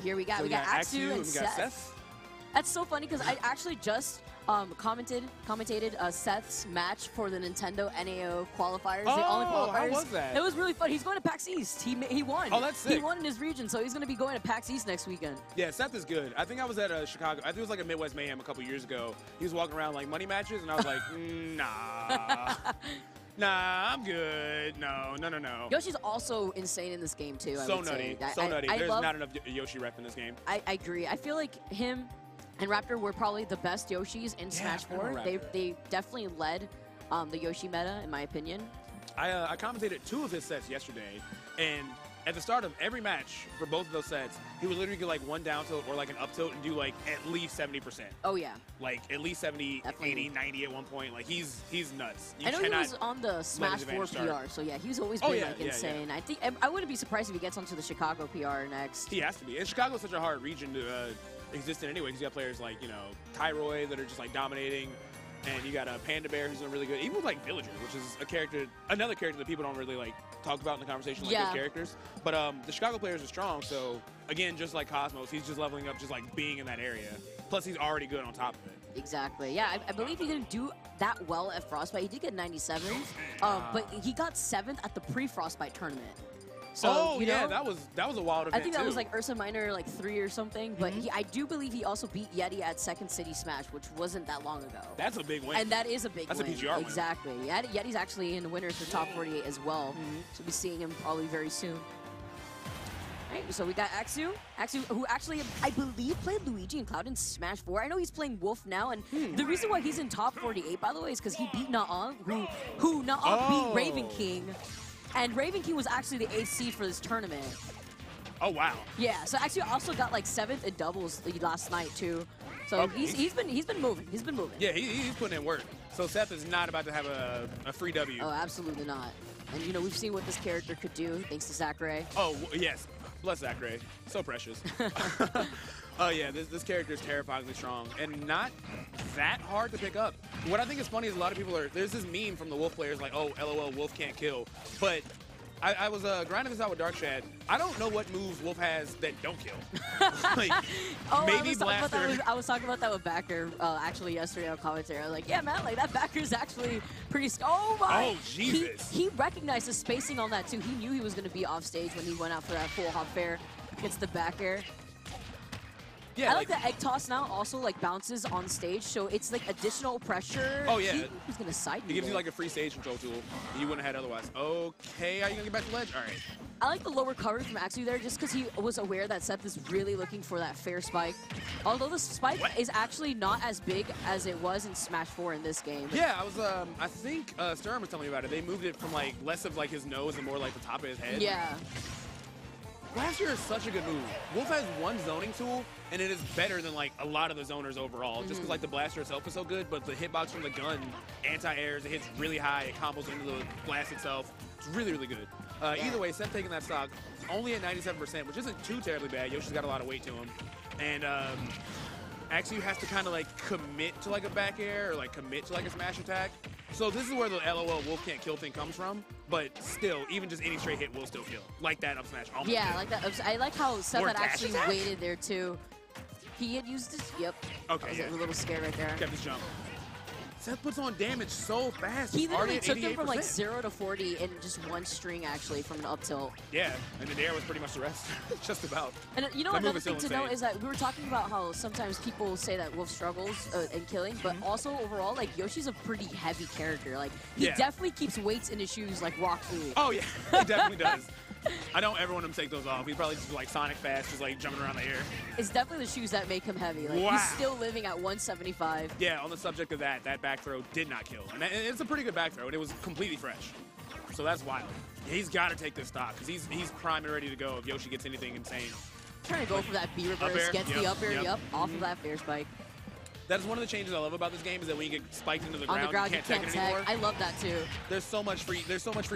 here we got Aexw and Seth. That's so funny because I actually just commentated Seth's match for the Nintendo NAO qualifiers. Oh, the only qualifiers. How was that? It was really fun. He's going to PAX East. He won. Oh, that's sick. He won in his region, so he's going to be going to PAX East next weekend. Yeah, Seth is good. I think I was at Chicago. I think it was like a Midwest Mayhem a couple years ago. He was walking around like money matches, and I was like, nah. Nah, I'm good. No. Yoshi's also insane in this game, too. So nutty. So nutty. There's not enough Yoshi rep in this game. I agree. I feel like him and Raptor were probably the best Yoshis in Smash 4. They definitely led the Yoshi meta, in my opinion. I commentated 2 of his sets yesterday, and at the start of every match for both of those sets, he would literally get like one down tilt or like an up tilt and do like at least 70%. Oh, yeah. Like at least 70, definitely. 80, 90 at one point. Like he's nuts. I know he was on the Smash 4 PR, so yeah, he's always been like insane. Yeah. I think I wouldn't be surprised if he gets onto the Chicago PR next. He has to be. And Chicago's such a hard region to exist in anyway, because you got players like, you know, Tyroy that are just like dominating. And you got Panda Bear, who's doing really good. Even with like Villager, which is another character that people don't really like talk about in the conversation, like good characters. But the Chicago players are strong. So again, just like Cosmos, he's just leveling up, just like being in that area. Plus, he's already good on top of it. Exactly. Yeah, I believe he didn't do that well at Frostbite. He did get 97, but he got 7th at the pre-Frostbite tournament. So, you know, that was a wild event. I think that was like Ursa Minor like 3 or something. But I do believe he also beat Yeti at Second City Smash, which wasn't that long ago. That's a big win. And that is a big win. That's a PGR win. Exactly. Yeti's actually in the winners for Top 48 as well. So we'll be seeing him probably very soon. Right, so we got Aexw, who actually, I believe, played Luigi and Cloud in Smash 4. I know he's playing Wolf now, and the reason why he's in Top 48, by the way, is because he beat Naang, who Naang beat Raven King. And Raven King was actually the 8th seed for this tournament. Oh, wow. Yeah, so actually also got like 7th in doubles last night too. So he's been moving. He's been moving. Yeah, he's putting in work. So Seth is not about to have a free W. Oh, absolutely not. And you know, we've seen what this character could do thanks to Zachary. Oh, yes. Bless Zachary. So precious. Oh yeah, this character is terrifyingly strong and not that hard to pick up. What I think is funny is a lot of people there's this meme from the Wolf players like, oh, LOL, Wolf can't kill. But I was grinding this out with Dark Shad. I don't know what moves Wolf has that don't kill. Like, maybe Blaster. I was talking about that with Backer actually yesterday on commentary. I was like, yeah, man, like that Backer is actually pretty. Oh my! Oh Jesus! He recognized the spacing on that too. He knew he was going to be off stage when he went out for that full hop fair against the Backer. Yeah, I like the egg toss now also like bounces on stage, so it's like additional pressure. Oh yeah. He's gonna side It gives you like a free stage control tool you wouldn't have had otherwise. Okay, are you gonna get back to ledge? All right. I like the lower coverage from Aexw there just because he was aware that Seth is really looking for that fair spike. Although the spike is actually not as big as it was in Smash 4 in this game. Yeah, I think Sturm was telling me about it. They moved it from like less of like his nose and more like the top of his head. Yeah. Blaster is such a good move. Wolf has one zoning tool, and it is better than like a lot of the zoners overall. Just because like the Blaster itself is so good, but the hitbox from the gun, anti-airs, it hits really high, it combos into the blast itself. It's really, really good. Either way, Seth taking that stock, only at 97%, which isn't too terribly bad. Yoshi's got a lot of weight to him. And Aexw has to kind of like commit to like a back air or like commit to like a smash attack. So this is where the LOL Wolf can't kill thing comes from, but still, even just any straight hit will still kill. Like that up smash. Yeah, like that. I like how Seth had actually waited there too. He had used his, Okay, I was a little scared right there. Kept his jump. Seth puts on damage so fast. He literally took him from like 0 to 40 in just one string actually from an up tilt. Yeah, and the air was pretty much the rest. Just about. And you know another thing to note is that we were talking about how sometimes people say that Wolf struggles in killing, but also overall, like Yoshi's a pretty heavy character. Like he definitely keeps weights in his shoes like Rock Lee. Oh yeah, he definitely does. I don't ever want him to take those off. He's probably just like Sonic fast, just like jumping around the air. It's definitely the shoes that make him heavy. Like he's still living at 175. Yeah, on the subject of that back throw did not kill. And it's a pretty good back throw, and it was completely fresh. So that's wild. He's got to take this stock, because he's prime and ready to go if Yoshi gets anything insane. Trying to go for that B reverse, gets the up air, off of that fair spike. That is one of the changes I love about this game is that when you get spiked into the ground, you can't tag it anymore. I love that too. There's so much free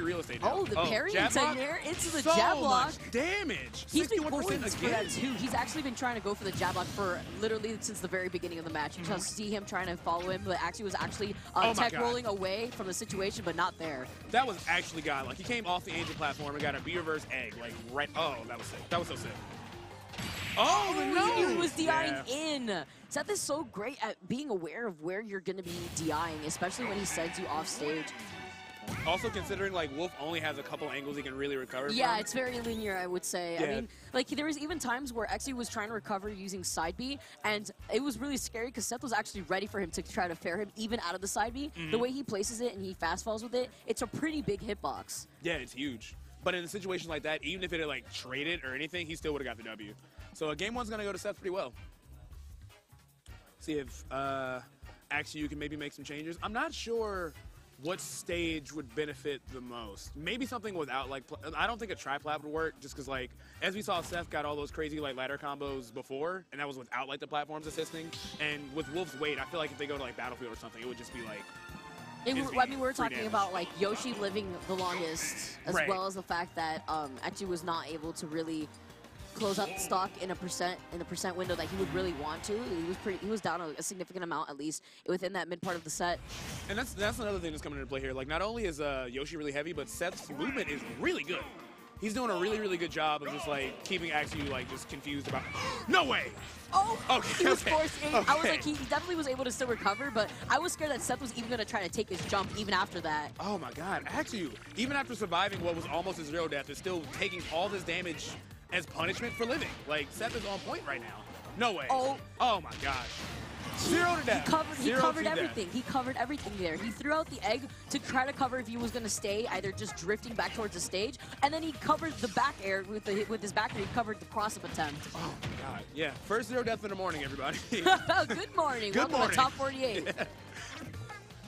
real estate now. Oh, the parry into there into the so jab block. Much damage. He's been going for that too. He's actually been trying to go for the jab block for literally since the very beginning of the match. You just see him trying to follow him, but actually was actually tech rolling away from the situation, but not there. That was actually godlike. He came off the Angel platform and got a B reverse egg, like right. Oh, that was sick. That was so sick. Oh, the nose! He knew he was DIing in. Seth is so great at being aware of where you're going to be DIing, especially when he sends you off stage. Also considering, like, Wolf only has a couple angles he can really recover Yeah, from. it's very linear, I would say. Yeah. I mean, like, there was even times where Aexw was trying to recover using side B, and it was really scary because Seth was actually ready for him to try to fair him even out of the side B. The way he places it and he fast falls with it, it's a pretty big hitbox. Yeah, it's huge. But in a situation like that, even if it had, like, traded or anything, he still would have got the W. So game one's going to go to Seth pretty well. See if Aexw can maybe make some changes. I'm not sure what stage would benefit the most. Maybe something without, like, I don't think a tri-plat would work, just because, like, as we saw, Seth got all those crazy, like, ladder combos before, and that was without, like, the platforms assisting. And with Wolf's weight, I feel like if they go to, like, Battlefield or something, it would just be, like, I mean, we're talking about, like, Yoshi living the longest, as Right. well as the fact that Aexw was not able to really close out the stock in the percent window that he would really want to. He was down a significant amount, at least within that mid part of the set. And that's another thing that's coming into play here. Like, not only is Yoshi really heavy, but Seth's movement is really good. He's doing a really, really good job of just, like, keeping Aexw, like, just confused about, no way! Oh, okay, he was okay, forcing. okay. I was like, he definitely was able to still recover, but I was scared that Seth was even going to try to take his jump even after that. Oh my God, Aexw, even after surviving what was almost a 0 death, is still taking all this damage as punishment for living. Like, Seth is on point right now. No way. Oh my gosh. 0 to death. He covered everything. He covered everything there. He threw out the egg to try to cover if he was going to stay, either just drifting back towards the stage, and then he covered the back air with his back air. He covered the cross-up attempt. Oh my God. Yeah. First 0 death in the morning, everybody. Good morning. Good Welcome morning. to Top 48. Yeah.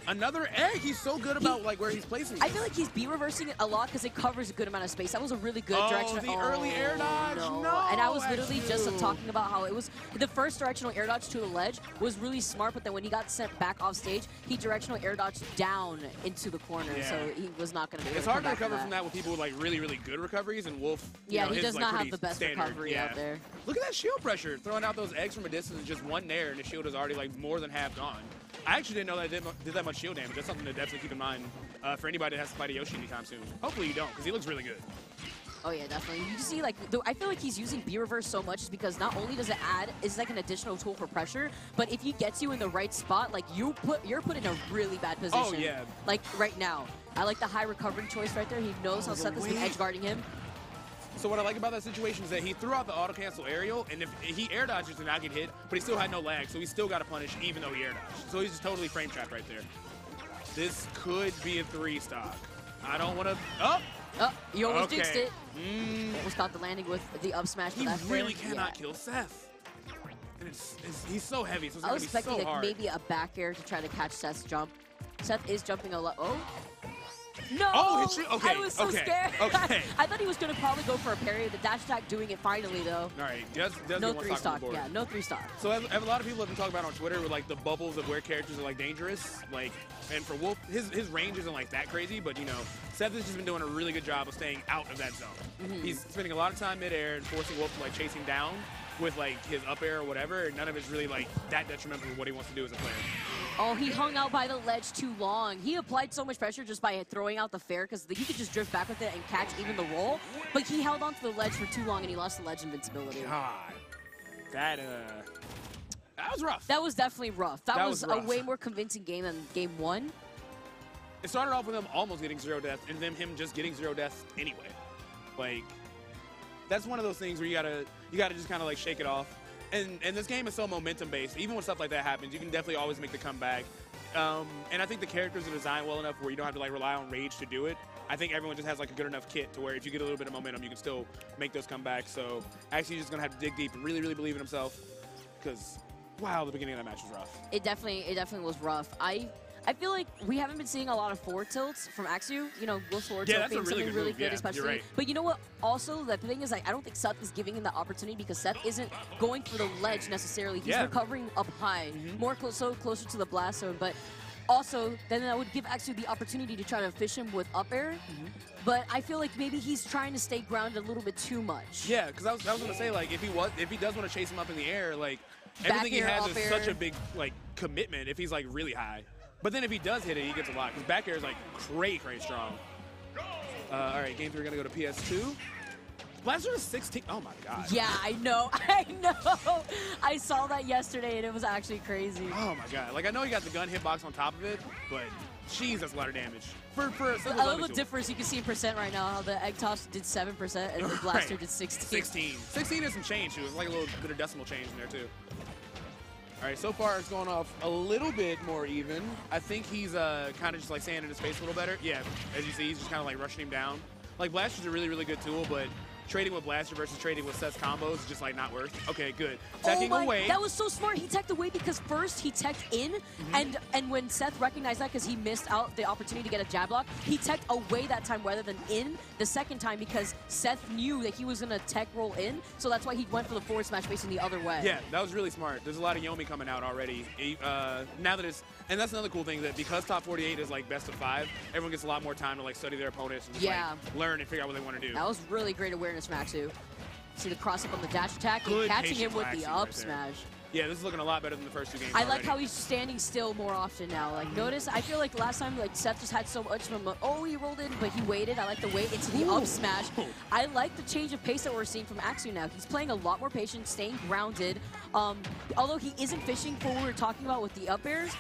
Another egg. He's so good about like where he's placing it. I feel like he's B-reversing it a lot because it covers a good amount of space. That was a really good direction. The early air dodge. No. And I was literally just talking about how it was the first directional air dodge to the ledge was really smart, but then when he got sent back off stage, he directional air dodged down into the corner, so he was not going to be able It's to hard to come back recover from that with people with like really, really good recoveries, and Wolf. Yeah, you know, he does like, not have pretty the best standard. recovery out there. Look at that shield pressure, throwing out those eggs from a distance and just one nair, and the shield is already like more than half gone. I actually didn't know that it did that much shield damage. That's something to definitely keep in mind for anybody that has to fight a Yoshi anytime soon. Hopefully you don't, because he looks really good. Oh yeah, definitely. You see, like, I feel like he's using B-reverse so much is because not only does it it's like an additional tool for pressure, but if he gets you in the right spot, like you're put in a really bad position. Oh yeah. Like right now, I like the high recovery choice right there. He knows how Seth has been edge guarding him. So what I like about that situation is that he threw out the auto cancel aerial, and if he air dodges to not get hit, but he still had no lag, so he still got to punish even though he air dodged. So he's just totally frame trapped right there. This could be a 3 stock. I don't want to. Oh, you almost jinxed it. Almost caught the landing with the up smash. He really cannot kill Seth. And he's so heavy, so it's I was going to be so expecting hard. maybe a back air to try to catch Seth's jump. Seth is jumping a lot. Oh. No! Oh, hit you? Okay, I was so scared. Okay. I thought he was going to probably go for a parry. The dash attack doing it finally, though. All right, does no get 3 one stock. on the board. Yeah, no 3 stock. So as a lot of people have been talking about on Twitter with like the bubbles of where characters are like dangerous, like, and for Wolf, his range isn't like that crazy, but you know, Seth has just been doing a really good job of staying out of that zone. He's spending a lot of time midair and forcing Wolf to like chase him down with like his up air or whatever, and none of it's really like that detrimental to what he wants to do as a player. Oh, he hung out by the ledge too long. He applied so much pressure just by throwing out the fair because he could just drift back with it and catch even the roll. But he held onto the ledge for too long and he lost the ledge invincibility. God, that was rough. That was definitely rough. That was rough. A way more convincing game than game 1. It started off with him almost getting 0 death and then him just getting 0 death anyway. Like, that's one of those things where you gotta just kind of like shake it off. And this game is so momentum-based. Even when stuff like that happens, you can definitely always make the comeback. And I think the characters are designed well enough where you don't have to like rely on rage to do it. I think everyone just has like a good enough kit to where if you get a little bit of momentum, you can still make those comebacks. So actually, you're just gonna have to dig deep and really, really believe in himself. Because wow, the beginning of that match was rough. It definitely was rough. I feel like we haven't been seeing a lot of forward tilts from Aexw. You know, Wolf's forward tilt being something really good, especially. You're right. But you know what? Also, the thing is, like, I don't think Seth is giving him the opportunity because Seth isn't going for the ledge necessarily. He's recovering up high, more closer to the blast zone. But also, then that would give Aexw the opportunity to try to fish him with up air. But I feel like maybe he's trying to stay grounded a little bit too much. Yeah, because I was gonna say, like, if he does want to chase him up in the air, like everything he has is such a big like commitment. If he's like really high. But then if he does hit it, he gets a lot. Because back air is like crazy strong. All right, game 3, we're going to go to PS2. Blaster is 16. Oh my god. Yeah, I know. I know. I saw that yesterday, and it was actually crazy. Oh my god. Like, I know he got the gun hitbox on top of it, but jeez, that's a lot of damage. For a A little difference you can see in percent right now, how the egg toss did 7% and the blaster did 16. 16 is some change, too. It's like a little bit of decimal change in there, too. All right, so far it's going off a little bit more even. I think he's kind of just like sanding his face a little better. Yeah, as you see, he's just kind of like rushing him down. Like, Blaster's a really, really good tool, but trading with Blaster versus trading with Seth's combos is just like not worth. Okay, good. Teching away. That was so smart. He teched away because first he teched in, and when Seth recognized that because he missed out the opportunity to get a jab block, he teched away that time rather than in the second time because Seth knew that he was going to tech roll in, so that's why he went for the forward smash facing the other way. Yeah, that was really smart. There's a lot of Yomi coming out already. Now that it's, and that's another cool thing, that because top 48 is like best of 5, everyone gets a lot more time to like study their opponents and just like learn and figure out what they want to do. That was really great awareness from Aexw. See the cross up on the dash attack and catching him with the up smash. Yeah, this is looking a lot better than the first 2 games. I like how he's standing still more often now. Like, notice, I feel like last time, like, Seth just had so much from, oh, he rolled in, but he waited. I like the wait into the up smash. I like the change of pace that we're seeing from Aexw now. He's playing a lot more patient, staying grounded. Although he isn't fishing for what we were talking about with the up airs,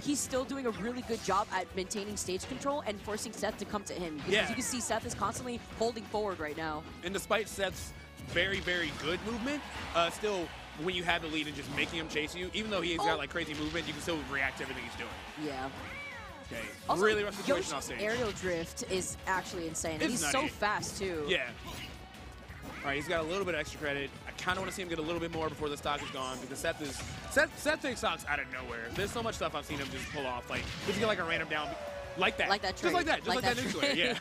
he's still doing a really good job at maintaining stage control and forcing Seth to come to him. Because you can see Seth is constantly holding forward right now. And despite Seth's very, very good movement, still, when you have the lead and just making him chase you, even though he's got like crazy movement, you can still react to everything he's doing. Yeah. Okay. Also, really rough situation off Yoshi's stage. aerial drift is actually insane. And he's so fast too. Yeah. All right, he's got a little bit of extra credit. I kind of want to see him get a little bit more before the stock is gone because Seth takes stocks out of nowhere. There's so much stuff I've seen him just pull off. Like, just get like a random down like that. Like that Just like that. Just like that trade. neutral air. Yeah.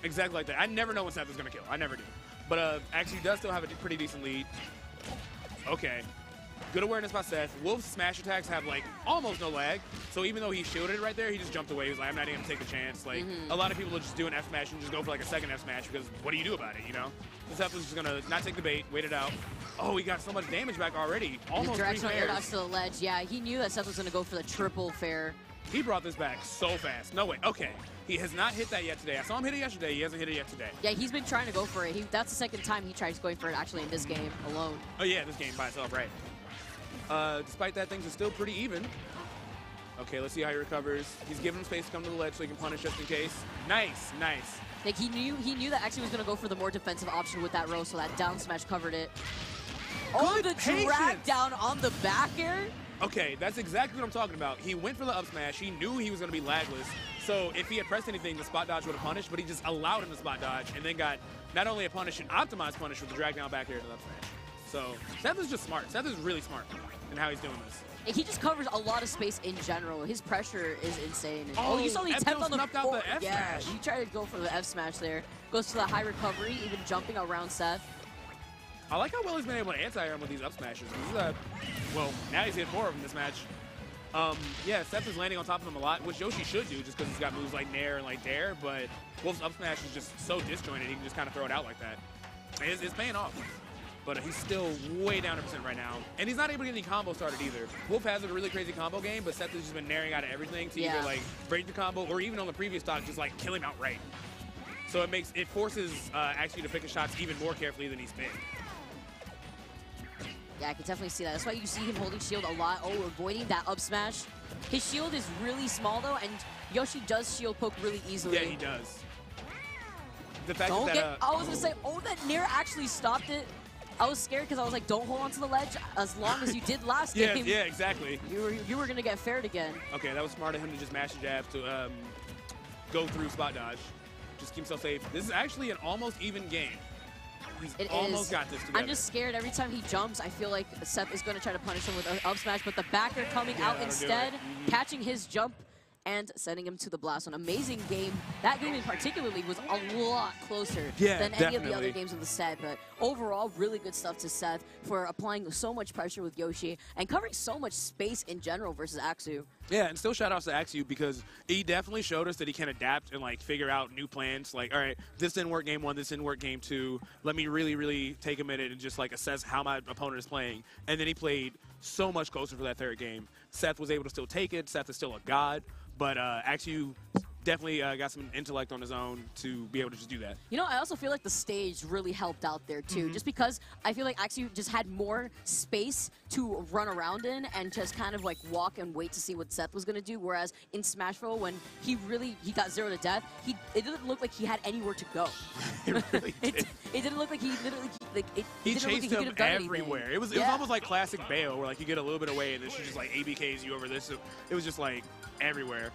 Exactly like that. I never know when Seth is going to kill. I never do. But actually, he does still have a pretty decent lead. Okay. Good awareness by Seth. Wolf's smash attacks have, like, almost no lag. So even though he shielded it right there, he just jumped away. He was like, I'm not even going to take the chance. Like, a lot of people will just do an F smash and just go for, like, a second F smash because what do you do about it, you know? So Seth was just going to not take the bait, wait it out. Oh, he got so much damage back already. Almost 3 directional air fairs. dodge to the ledge. Yeah, he knew that Seth was going to go for the triple fair. He brought this back so fast. No way. Okay. He has not hit that yet today. I saw him hit it yesterday. He hasn't hit it yet today. Yeah, he's been trying to go for it. That's the second time he tries going for it actually in this game alone. Oh, yeah, this game by itself, right. Despite that, things are still pretty even. Okay, let's see how he recovers. He's giving him space to come to the ledge so he can punish just in case. Nice, nice. Like, he knew that actually was going to go for the more defensive option with that row, so that down smash covered it. Oh, the drag down on the back air? Okay, that's exactly what I'm talking about. He went for the up smash. He knew he was going to be lagless. So if he had pressed anything, the spot dodge would have punished, but he just allowed him to spot dodge and then got not only a punish, an optimized punish with the drag down back air to the up smash. So Seth is just smart. Seth is really smart in how he's doing this. He just covers a lot of space in general. His pressure is insane. Oh, you saw he tapped on the out the F yeah, smash. he tried to go for the F smash there. Goes to the high recovery, even jumping around Seth. I like how well he's been able to anti-air him with these up smashes. Well, now he's hit 4 of them this match. Yeah, Seth is landing on top of him a lot, which Yoshi should do just because he's got moves like Nair and like Dare, but Wolf's up smash is just so disjointed, he can just kind of throw it out like that. It's paying off. But he's still way down to percent right now. And he's not able to get any combo started either. Wolf has a really crazy combo game, but Seth has just been nairing out of everything to either like break the combo or even on the previous stock, just like kill him outright. So it forces Aexw to pick his shots even more carefully than he's been. Yeah, I can definitely see that. That's why you see him holding shield a lot. Oh, avoiding that up smash. His shield is really small though, and Yoshi does shield poke really easily. Yeah, he does. The fact that I was gonna say, oh, that Nair actually stopped it. I was scared because I was like, don't hold on to the ledge as long as you did last game. Yeah, exactly. You were gonna get faired again. Okay, that was smart of him to just mash the jab to go through spot dodge. Just keep himself safe. This is actually an almost even game. He's almost got this together. I'm just scared every time he jumps. I feel like Seth is going to try to punish him with an up smash, but the backer coming out instead, catching his jump and sending him to the blast. An amazing game. That game in particularly was a lot closer than any of the other games of the set, but overall, really good stuff to Seth for applying so much pressure with Yoshi and covering so much space in general versus Aexw. Yeah, and still shout outs to Aexw because he definitely showed us that he can adapt and like figure out new plans. Like, all right, this didn't work game 1, this didn't work game 2. Let me really, really take a minute and just like assess how my opponent is playing. And then he played so much closer for that third game. Seth was able to still take it. Seth is still a god, but Aexw definitely got some intellect on his own to be able to just do that. You know, I also feel like the stage really helped out there, too. Just because I feel like Aexw just had more space to run around in and just kind of, like, walk and wait to see what Seth was going to do. Whereas in Smashville, when he got 0 to death, it didn't look like he had anywhere to go. It really did. It didn't look like he literally, He chased him everywhere. Anything. It was almost like classic Bayo, where, like, you get a little bit away and then she just, like, ABKs you over this. So it was just, like, everywhere.